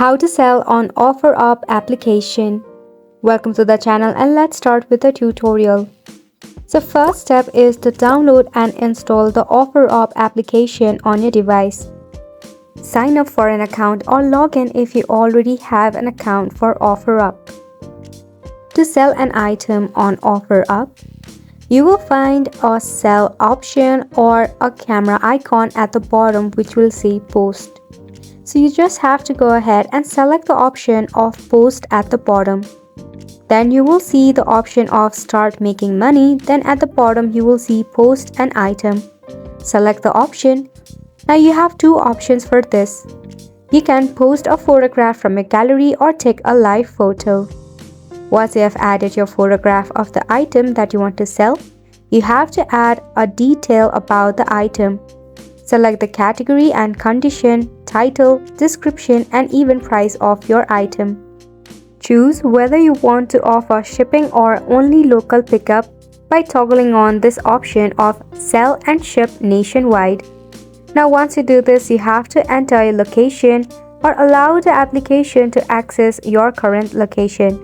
How to sell on OfferUp application. Welcome to the channel and let's start with the tutorial. So first step is to download and install the OfferUp application on your device. Sign up for an account or log in if you already have an account for OfferUp. To sell an item on OfferUp, you will find a sell option or a camera icon at the bottom which will say post. So you just have to go ahead and select the option of post at the bottom. Then you will see the option of start making money. Then at the bottom you will see post an item. Select the option. Now you have two options for this. You can post a photograph from a gallery or take a live photo. Once you have added your photograph of the item that you want to sell, you have to add a detail about the item. Select the category and condition, title, description, and even price of your item. Choose whether you want to offer shipping or only local pickup by toggling on this option of sell and ship nationwide. Now once you do this, you have to enter your location or allow the application to access your current location.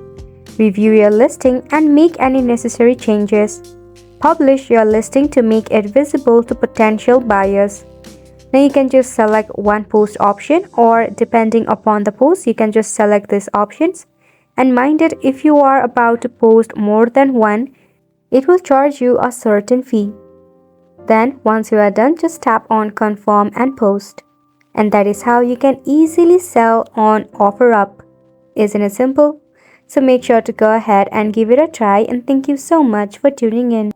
Review your listing and make any necessary changes. Publish your listing to make it visible to potential buyers. Now you can just select one post option, or depending upon the post you can just select these options. And mind it, if you are about to post more than one, it will charge you a certain fee. Then once you are done, just tap on confirm and post. And that is how you can easily sell on OfferUp. Isn't it simple? So make sure to go ahead and give it a try, and thank you so much for tuning in.